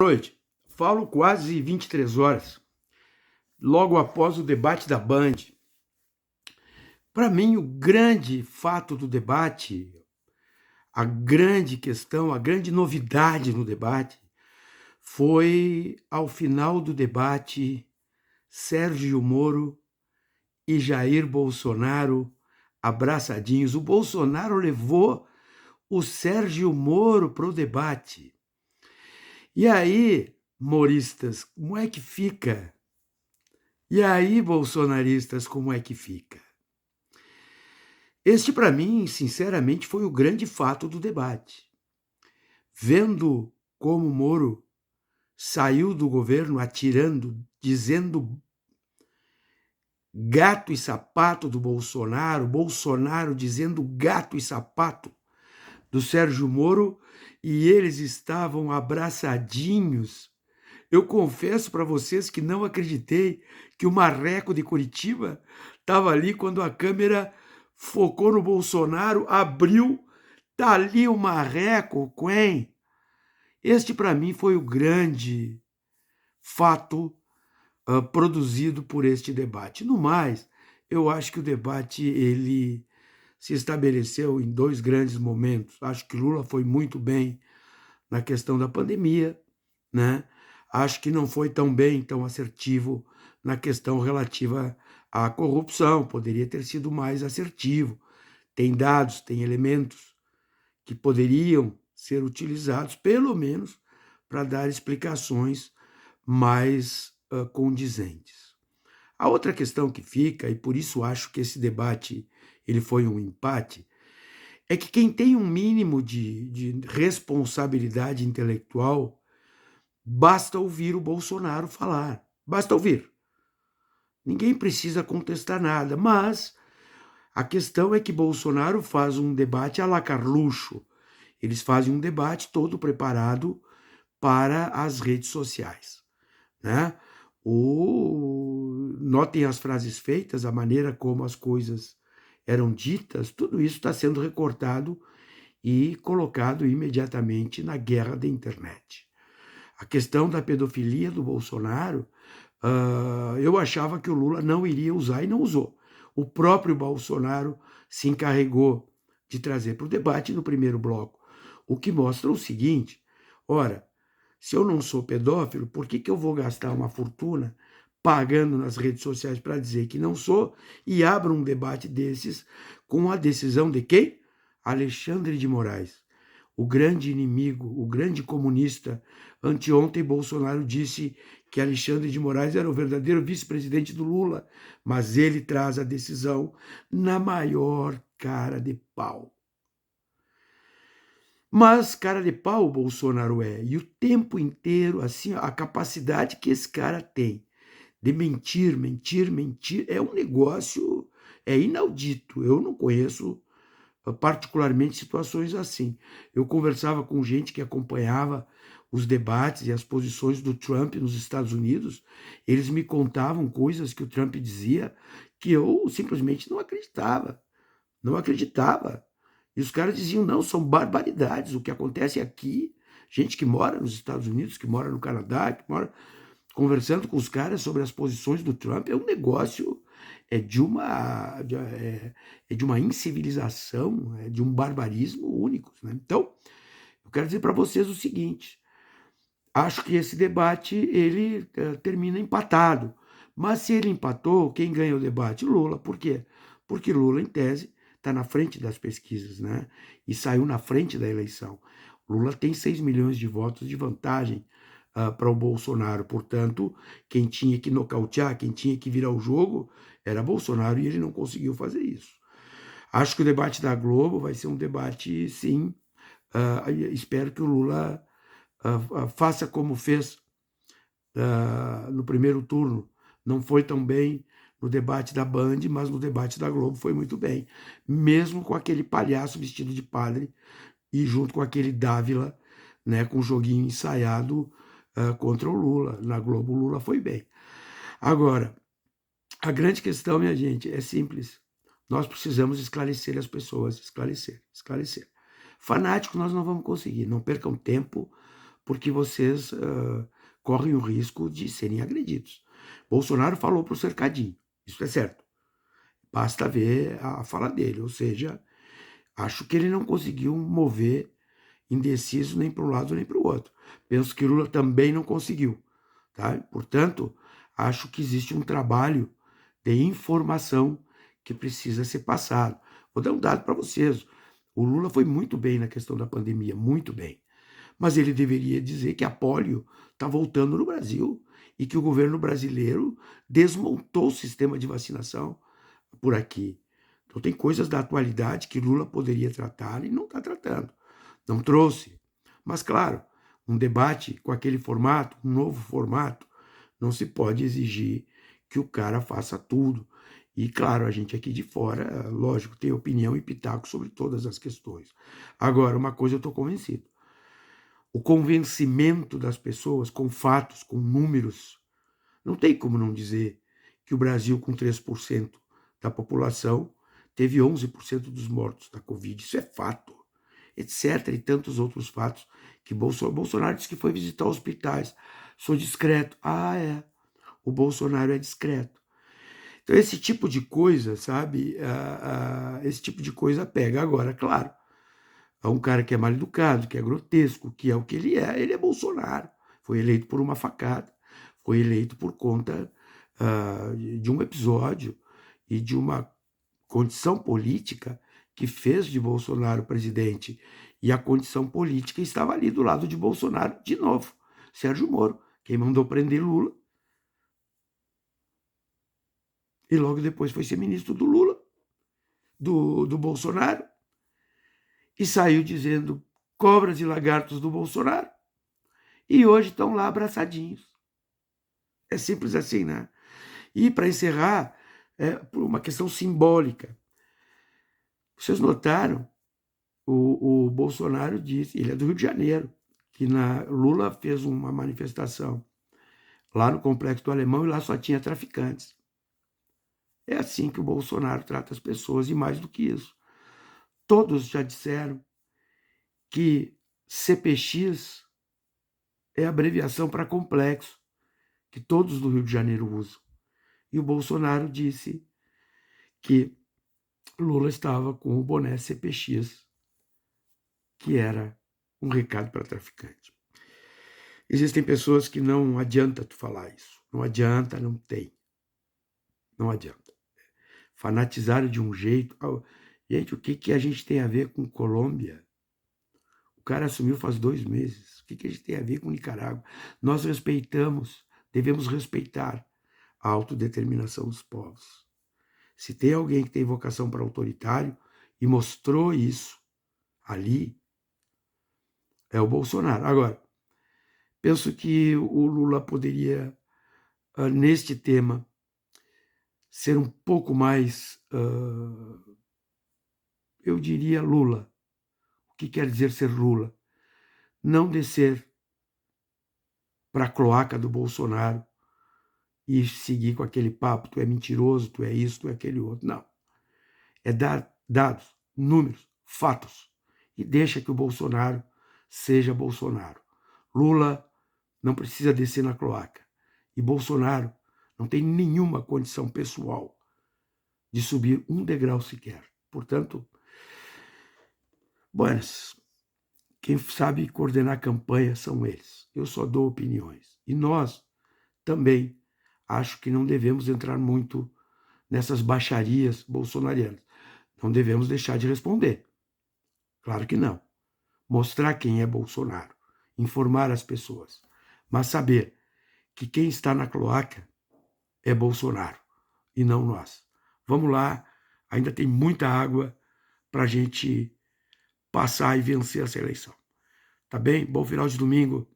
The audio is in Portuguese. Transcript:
Noite. Falo quase 23 horas, logo após o debate da Band. Para mim, o grande fato do debate, a grande questão, a grande novidade no debate, foi, ao final do debate, Sérgio Moro e Jair Bolsonaro abraçadinhos. O Bolsonaro levou o Sérgio Moro para o debate. E aí, moristas, como é que fica? E aí, bolsonaristas, como é que fica? Este, para mim, sinceramente, foi o grande fato do debate. Vendo como Moro saiu do governo atirando, dizendo gato e sapato do Bolsonaro, Bolsonaro dizendo gato e sapato do Sérgio Moro, e eles estavam abraçadinhos. Eu confesso para vocês que não acreditei que o Marreco de Curitiba estava ali quando a câmera focou no Bolsonaro, abriu, tá ali o Marreco, Quen. Este, para mim, foi o grande fato produzido por este debate. No mais, eu acho que o debate ele se estabeleceu em dois grandes momentos. Acho que Lula foi muito bem na questão da pandemia, né? Acho que não foi tão bem, tão assertivo na questão relativa à corrupção, poderia ter sido mais assertivo. Tem dados, tem elementos que poderiam ser utilizados, pelo menos, para dar explicações mais condizentes. A outra questão que fica, e por isso acho que esse debate ele foi um empate, é que quem tem um mínimo de responsabilidade intelectual, basta ouvir o Bolsonaro falar. Basta ouvir. Ninguém precisa contestar nada, mas a questão é que Bolsonaro faz um debate à la Carluxo. Eles fazem um debate todo preparado para as redes sociais, né? Notem as frases feitas, a maneira como as coisas eram ditas, tudo isso está sendo recortado e colocado imediatamente na guerra da internet. A questão da pedofilia do Bolsonaro, eu achava que o Lula não iria usar e não usou. O próprio Bolsonaro se encarregou de trazer para o debate no primeiro bloco, o que mostra o seguinte: ora, se eu não sou pedófilo, por que eu vou gastar uma fortuna pagando nas redes sociais para dizer que não sou e abro um debate desses com a decisão de quem? Alexandre de Moraes, o grande inimigo, o grande comunista. Anteontem, Bolsonaro disse que Alexandre de Moraes era o verdadeiro vice-presidente do Lula, mas ele traz a decisão na maior cara de pau. Mas cara de pau o Bolsonaro é, e o tempo inteiro, assim, a capacidade que esse cara tem de mentir, mentir, mentir, é um negócio, é inaudito. Eu não conheço particularmente situações assim. Eu conversava com gente que acompanhava os debates e as posições do Trump nos Estados Unidos, eles me contavam coisas que o Trump dizia que eu simplesmente não acreditava, não acreditava. E os caras diziam, não, são barbaridades, o que acontece aqui, gente que mora nos Estados Unidos, que mora no Canadá, que mora conversando com os caras sobre as posições do Trump, é um negócio, é de uma incivilização, é de um barbarismo únicos, né? Então, eu quero dizer para vocês o seguinte: acho que esse debate ele termina empatado. Mas se ele empatou, quem ganha o debate? Lula. Por quê? Porque Lula, em tese, está na frente das pesquisas, né? E saiu na frente da eleição. Lula tem 6 milhões de votos de vantagem para o Bolsonaro. Portanto, quem tinha que nocautear, quem tinha que virar o jogo, era Bolsonaro, e ele não conseguiu fazer isso. Acho que o debate da Globo vai ser um debate, sim. Espero que o Lula faça como fez no primeiro turno. Não foi tão bem no debate da Band, mas no debate da Globo foi muito bem. Mesmo com aquele palhaço vestido de padre e junto com aquele Dávila, né, com um joguinho ensaiado contra o Lula. Na Globo, o Lula foi bem. Agora, a grande questão, minha gente, é simples. Nós precisamos esclarecer as pessoas, esclarecer. Fanáticos nós não vamos conseguir, não percam tempo, porque vocês correm o risco de serem agredidos. Bolsonaro falou para o cercadinho, isso é certo. Basta ver a fala dele, ou seja, acho que ele não conseguiu mover indeciso nem para um lado nem para o outro. Penso que Lula também não conseguiu. Tá? Portanto, acho que existe um trabalho de informação que precisa ser passado. Vou dar um dado para vocês. O Lula foi muito bem na questão da pandemia, muito bem. Mas ele deveria dizer que a polio está voltando no Brasil e que o governo brasileiro desmontou o sistema de vacinação por aqui. Então, tem coisas da atualidade que Lula poderia tratar e não está tratando. Não trouxe. Mas, claro, um debate com aquele formato, um novo formato, não se pode exigir que o cara faça tudo. E, claro, a gente aqui de fora, lógico, tem opinião e pitaco sobre todas as questões. Agora, uma coisa eu estou convencido. O convencimento das pessoas com fatos, com números, não tem como não dizer que o Brasil, com 3% da população, teve 11% dos mortos da Covid. Isso é fato, etc. E tantos outros fatos que Bolsonaro disse que foi visitar hospitais. Sou discreto. Ah, é. O Bolsonaro é discreto. Então, esse tipo de coisa, sabe? Esse tipo de coisa pega. Agora, claro, é um cara que é mal educado, que é grotesco, que é o que ele é Bolsonaro. Foi eleito por uma facada, foi eleito por conta de um episódio e de uma condição política que fez de Bolsonaro presidente. E a condição política estava ali do lado de Bolsonaro de novo. Sérgio Moro, quem mandou prender Lula. E logo depois foi ser ministro do Lula, do Bolsonaro. E saiu dizendo cobras e lagartos do Bolsonaro. E hoje estão lá abraçadinhos. É simples assim, né? E para encerrar, por uma questão simbólica. Vocês notaram? O Bolsonaro disse, ele é do Rio de Janeiro, que Lula fez uma manifestação lá no Complexo do Alemão e lá só tinha traficantes. É assim que o Bolsonaro trata as pessoas, e mais do que isso. Todos já disseram que CPX é abreviação para complexo, que todos do Rio de Janeiro usam. E o Bolsonaro disse que Lula estava com o boné CPX, que era um recado para traficante. Existem pessoas que não adianta tu falar isso. Não adianta, não tem. Não adianta. Fanatizaram de um jeito. Gente, o que a gente tem a ver com Colômbia? O cara assumiu faz 2 meses. O que a gente tem a ver com Nicarágua? Nós respeitamos, devemos respeitar a autodeterminação dos povos. Se tem alguém que tem vocação para autoritário e mostrou isso ali, é o Bolsonaro. Agora, penso que o Lula poderia, neste tema, ser um pouco mais, eu diria, Lula. O que quer dizer ser Lula? Não descer para a cloaca do Bolsonaro e seguir com aquele papo, tu é mentiroso, tu é isso, tu é aquele outro. Não. É dar dados, números, fatos. E deixa que o Bolsonaro seja Bolsonaro. Lula não precisa descer na cloaca. E Bolsonaro não tem nenhuma condição pessoal de subir um degrau sequer. Portanto, buenas. Quem sabe coordenar campanha são eles. Eu só dou opiniões. E nós também acho que não devemos entrar muito nessas baixarias bolsonarianas. Não devemos deixar de responder. Claro que não. Mostrar quem é Bolsonaro. Informar as pessoas. Mas saber que quem está na cloaca é Bolsonaro e não nós. Vamos lá, ainda tem muita água para a gente passar e vencer essa eleição. Tá bem? Bom final de domingo.